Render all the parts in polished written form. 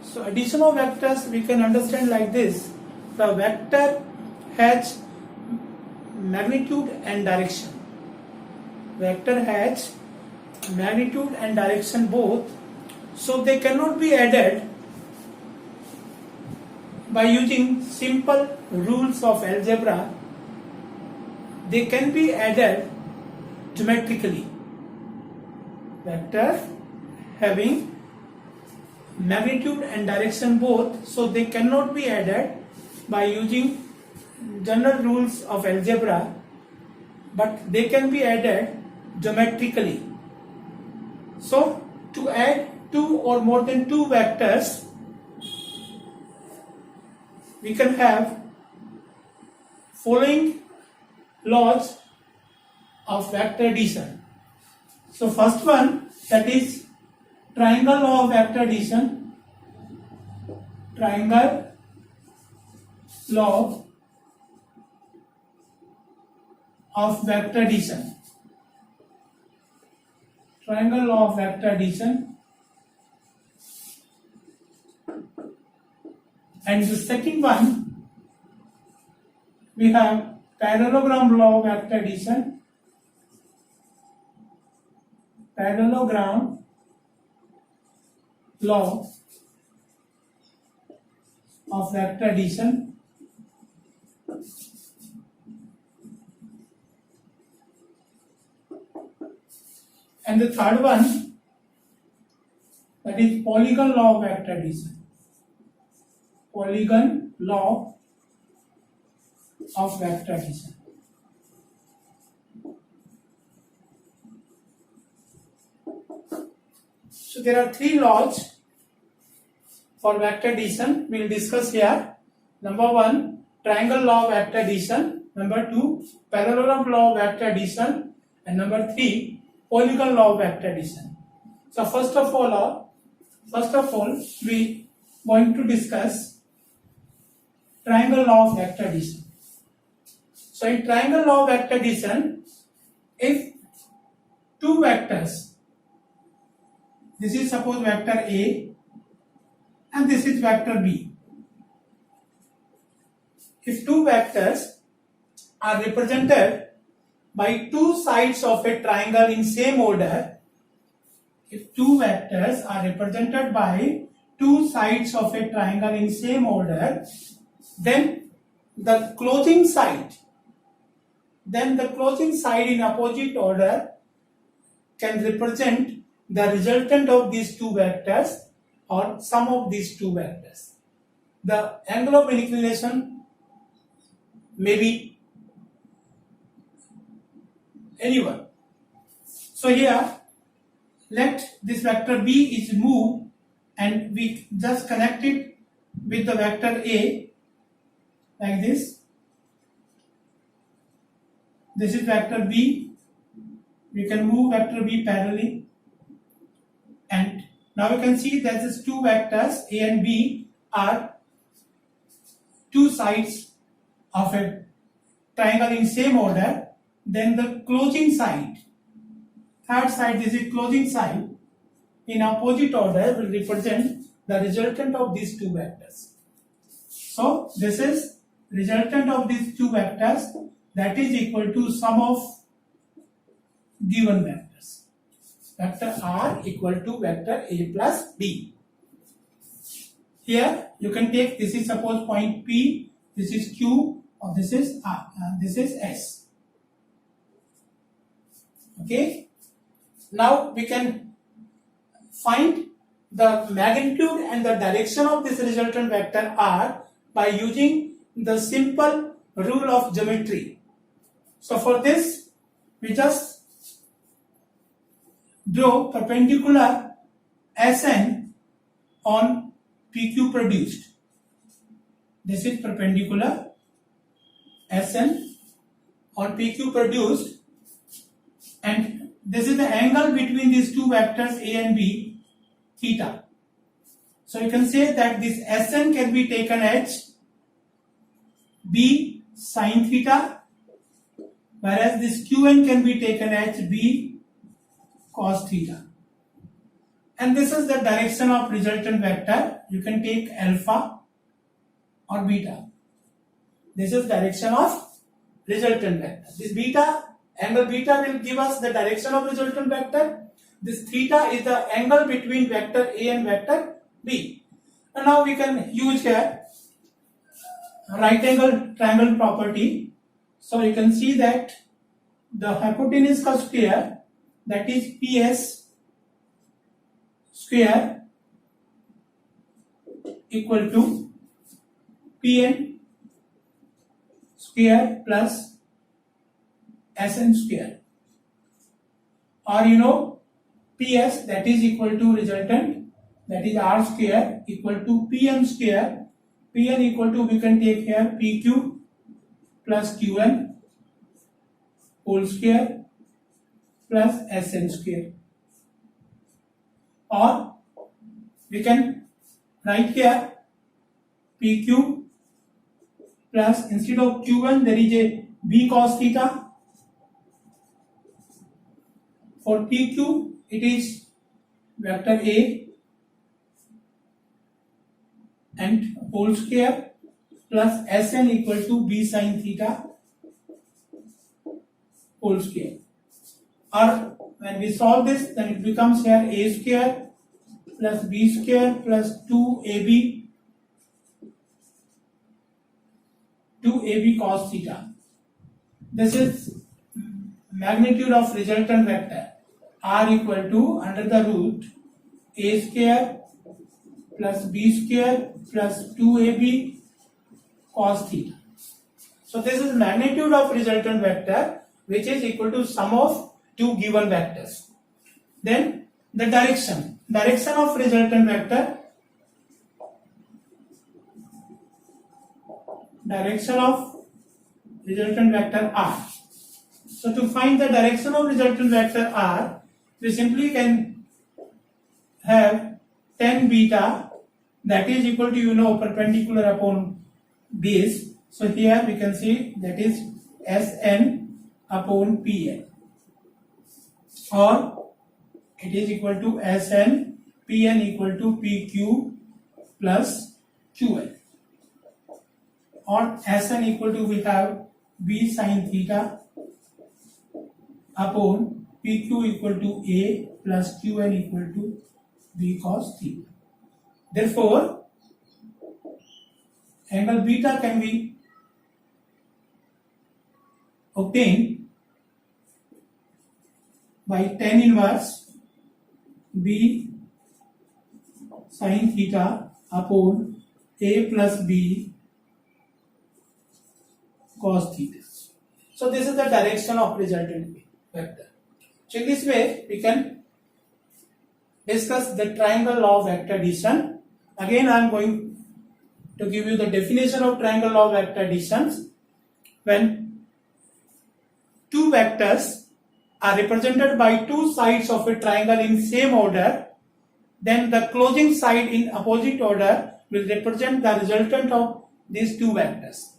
So addition of vectors we can understand like this. The vector has magnitude and direction. Vector has magnitude and direction both, so they cannot be added by using simple rules of algebra. They can be added geometrically. Vector having magnitude and direction both, so they cannot be added by using general rules of algebra, but they can be added geometrically. So to add two or more than two vectors, we can have following laws of vector addition. So first one, that is triangle law of vector addition. Triangle law of vector addition. Triangle law of vector addition. And the second one, we have parallelogram law of vector addition. Parallelogram law of vector addition. And the third one, that is polygon law of vector addition. Polygon law of vector addition. So there are three laws for vector addition we will discuss here. Number one, triangle law of vector addition. Number two, parallelogram law of vector addition. And number three, polygon law of vector addition. So first of all, we going to discuss triangle law of vector addition. So in triangle law of vector addition, if two vectors, this is suppose vector A and this is vector B. If two vectors are represented by two sides of a triangle in same order, if two vectors are represented by two sides of a triangle in same order, then the closing side in opposite order can represent the resultant of these two vectors or sum of these two vectors. The angle of inclination may be anyone. So here, let this vector B is moved and we just connect it with the vector A like this. This is vector B. We can move vector B parallelly. And now we can see that these two vectors A and B are two sides of a triangle in same order. Then the closing side, third side, this is closing side, in opposite order will represent the resultant of these two vectors. So this is resultant of these two vectors, that is equal to sum of given vectors. Vector R equal to vector A plus B. Here you can take, this is suppose point P, this is Q, or this is R, this is S. Okay. Now we can find the magnitude and the direction of this resultant vector R by using the simple rule of geometry. So for this, we just draw perpendicular SN on PQ produced. This is perpendicular SN on PQ produced, and this is the angle between these two vectors A and B, theta. So you can say that this SN can be taken as B sin theta, whereas this QN can be taken as B cos theta. and this is the direction of resultant vector. You can take alpha or beta. This is direction of resultant vector. This beta, angle beta will give us the direction of resultant vector. This theta is the angle between vector A and vector B. And now we can use here right angle triangle property. So you can see that the hypotenuse of square, that is PS square, equal to Pn square plus Sn square, or you know PS, that is equal to resultant, that is R square, equal to Pn square. Pn equal to, we can take here PQ plus Qn whole square plus Sn square, or we can write here PQ plus, instead of Q1 there is a B cos theta. For PQ it is vector A and whole square plus Sn equal to B sin theta whole square. Or when we solve this, then it becomes here A square plus B square plus 2AB cos theta. This is magnitude of resultant vector. R equal to under the root A square plus B square plus 2AB cos theta. So this is magnitude of resultant vector, which is equal to sum of two given vectors. Then the direction of resultant vector, R. So to find the direction of resultant vector R, we simply can have tan beta, that is equal to, you know, perpendicular upon base. So here we can see that is Sn upon Pn, or it is equal to Sn Pn equal to PQ plus Qn, or Sn equal to, we have B sin theta upon PQ equal to A plus Qn equal to B cos theta. Therefore, angle beta can be obtained by tan inverse B sin theta upon A plus B cos theta. So this is the direction of resultant vector. So in this way we can discuss the triangle law of vector addition. Again I am going to give you the definition of triangle law of vector additions. When two vectors are represented by two sides of a triangle in same order, then the closing side in opposite order will represent the resultant of these two vectors.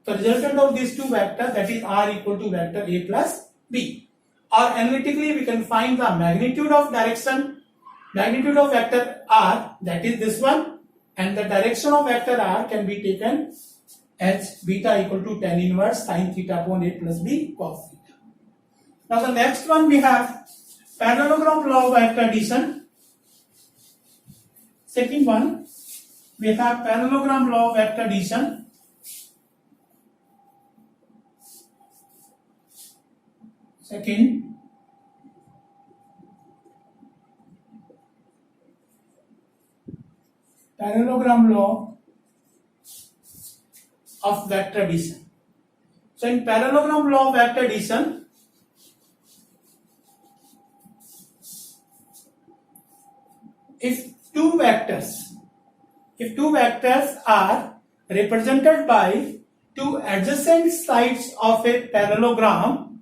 So resultant of these two vectors, that is R equal to vector A plus B. Or analytically we can find the magnitude of vector R, that is this one, and the direction of vector R can be taken as beta equal to tan inverse sin theta upon A plus B cos theta. Now the next one we have parallelogram law of vector addition. Second one, we have parallelogram law of vector addition. Second, parallelogram law of vector addition. So in parallelogram law of vector addition, if two vectors are represented by two adjacent sides of a parallelogram,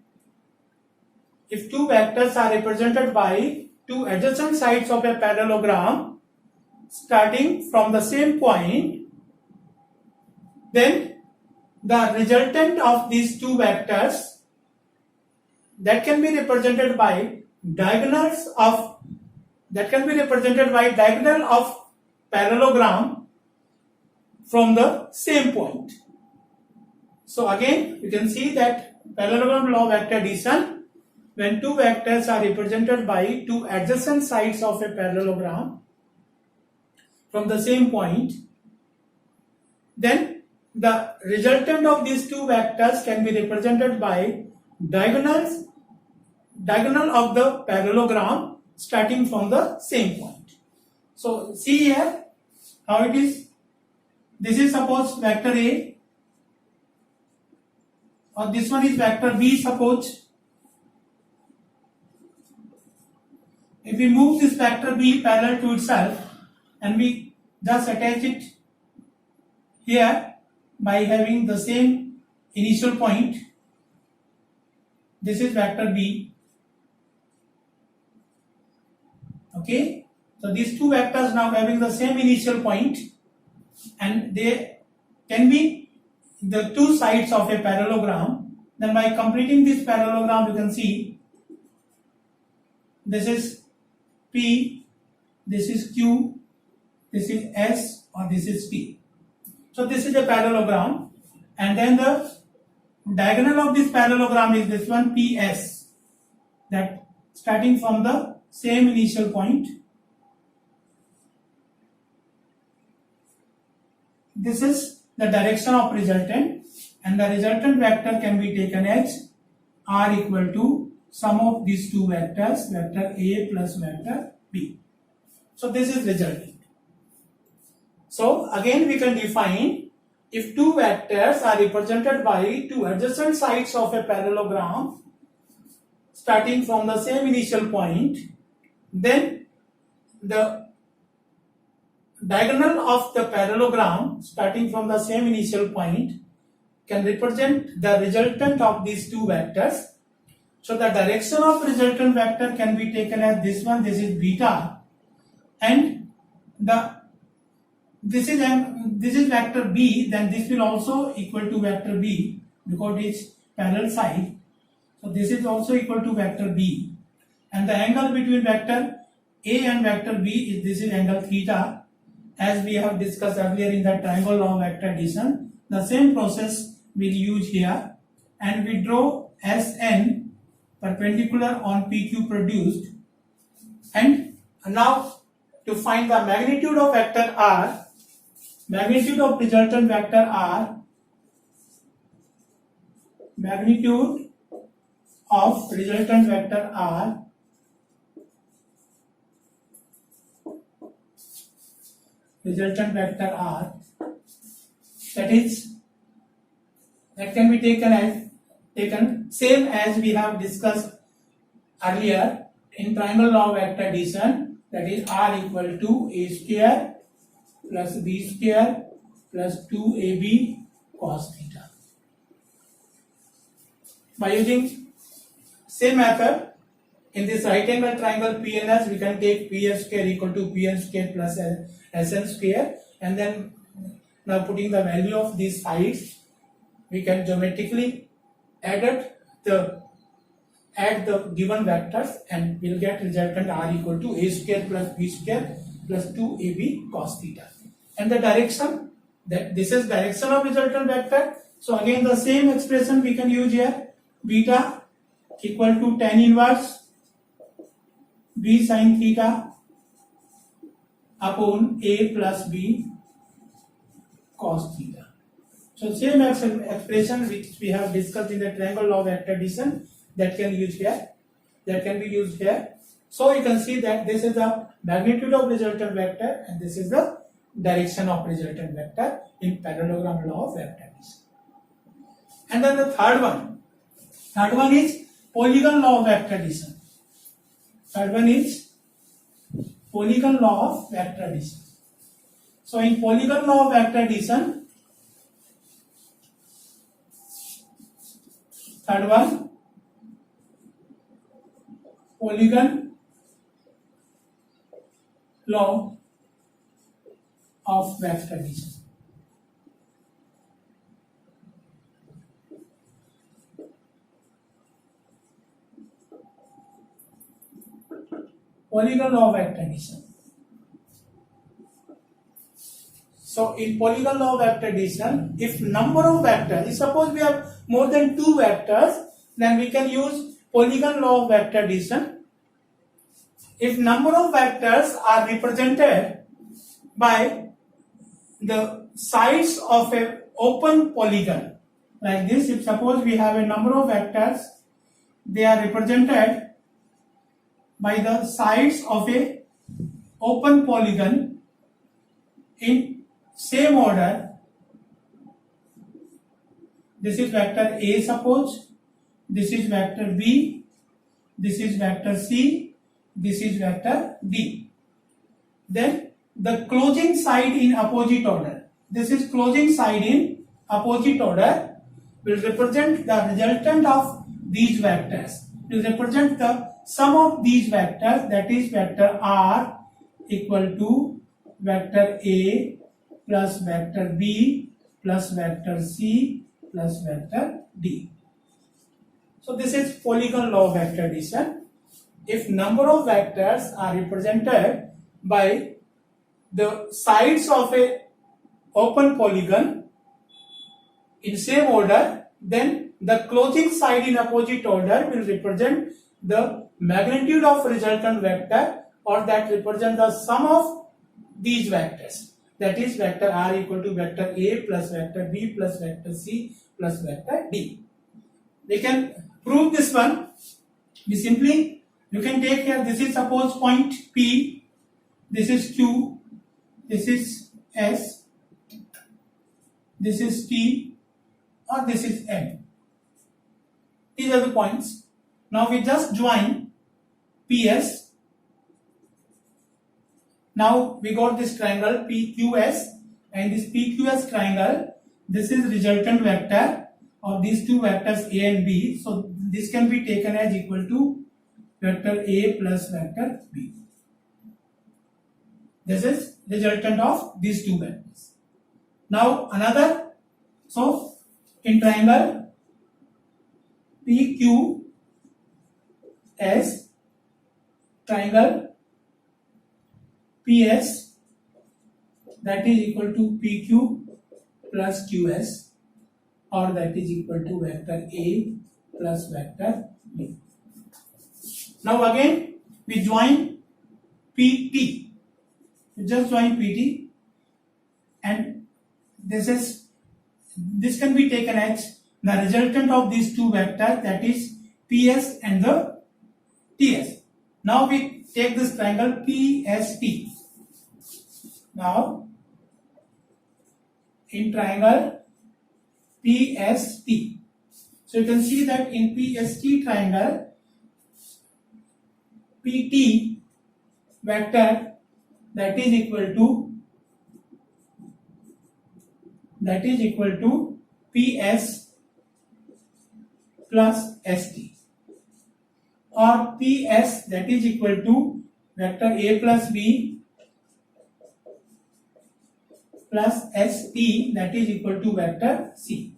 if two vectors are represented by two adjacent sides of a parallelogram starting from the same point, then the resultant of these two vectors that can be represented by diagonals of that can be represented by diagonal of parallelogram from the same point. So again you can see that parallelogram law of vector addition, when two vectors are represented by two adjacent sides of a parallelogram from the same point, then the resultant of these two vectors can be represented by diagonal of the parallelogram starting from the same point. So see here how it is. This is suppose vector A, or this one is vector B suppose. If we move this vector B parallel to itself and we just attach it here by having the same initial point, this is vector B. Okay, so these two vectors now having the same initial point, and they can be the two sides of a parallelogram. Then by completing this parallelogram, you can see this is P, this is Q, this is S, or this is T. So this is a parallelogram, and then the diagonal of this parallelogram is this one PS, that starting from the same initial point. This is the direction of resultant, and the resultant vector can be taken as R equal to sum of these two vectors, vector A plus vector B. So this is resultant. So again we can define, if two vectors are represented by two adjacent sides of a parallelogram starting from the same initial point, then the diagonal of the parallelogram starting from the same initial point can represent the resultant of these two vectors. So the direction of resultant vector can be taken as this one, this is beta, and this is vector B, then this will also equal to vector B because it's parallel side. So this is also equal to vector B, and the angle between vector A and vector B is, this is angle theta, as we have discussed earlier in the triangle law of vector addition. The same process we'll use here, and we draw Sn perpendicular on PQ produced, and now to find the magnitude of vector R, magnitude of resultant vector R, magnitude of resultant vector R that can be taken same as we have discussed earlier in triangle law of vector addition, that is R equal to A square plus B square plus 2AB cos theta. By using same method, in this right angle triangle PNS, we can take PF square equal to PN square plus SN square, and then now putting the value of these sides, we can geometrically add the given vectors, and we'll get resultant R equal to A square plus B square plus 2AB cos theta. And the direction, that this is direction of resultant vector. So again the same expression we can use here, beta equal to tan inverse B sin theta upon A plus B cos theta. So same expression which we have discussed in the triangle law of vector addition, that can use here, that can be used here. So you can see that this is the magnitude of resultant vector, and this is the direction of resultant vector in parallelogram law of vector addition. And then the third one is polygon law of vector addition. Third one is polygon law of vector addition. So in polygon law of vector addition, third one, polygon law of vector addition. polygon law of vector addition. So in polygon law of vector addition, if number of vectors, suppose we have more than 2 vectors, then we can use polygon law of vector addition. If number of vectors are represented by the sides of a open polygon, like this, if suppose we have a number of vectors, they are represented by the sides of a open polygon in same order. This is vector A, suppose, this is vector B, this is vector C, this is vector D. Then the closing side in opposite order, this is closing side in opposite order, will represent the resultant of these vectors, will represent the sum of these vectors, that is vector R equal to vector A plus vector B plus vector C plus vector D. So this is polygon law of vector addition. If number of vectors are represented by the sides of a open polygon in same order, then the closing side in opposite order will represent the magnitude of resultant vector, or that represent the sum of these vectors, that is vector R equal to vector A plus vector B plus vector C plus vector D. We can prove this one. You can take here, this is suppose point P, this is Q, this is S, this is T, or this is M. These are the points. Now we just join PS. Now we got this triangle PQS, and this PQS triangle, this is resultant vector of these two vectors A and B. So this can be taken as equal to vector A plus vector B. This is resultant of these two vectors. Now another, so in triangle PQS, triangle PS, that is equal to PQ plus QS, or that is equal to vector A plus vector B. Now again we join PT. We just join PT, and this can be taken as the resultant of these two vectors, that is PS and the TS. Now we take this triangle PST. Now in triangle PST, so you can see that in PST triangle, PT vector, that is equal to PS plus ST, or PS, that is equal to vector A plus B plus ST, that is equal to vector C.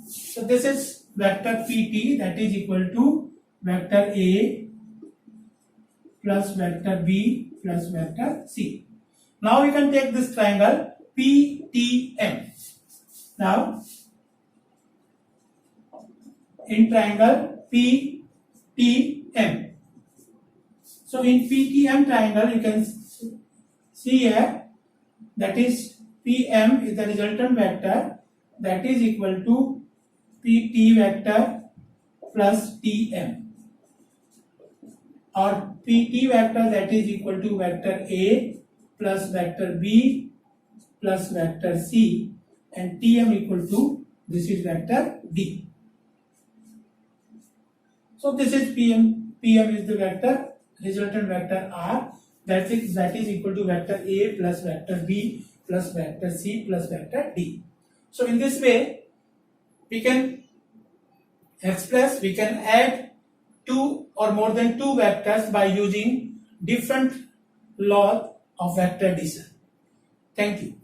So this is vector PT, that is equal to vector A plus vector B plus vector C. Now we can take this triangle PTM. Now in triangle PTM, so in PTM triangle you can see here, that is PM is the resultant vector, that is equal to PT vector plus TM, or PT vector, that is equal to vector A plus vector B plus vector C, and TM equal to, this is vector D. So this is PM is the vector, resultant vector R, that is equal to vector A plus vector B plus vector C plus vector D. So in this way we can express, we can add two or more than two vectors by using different laws of vector addition. Thank you.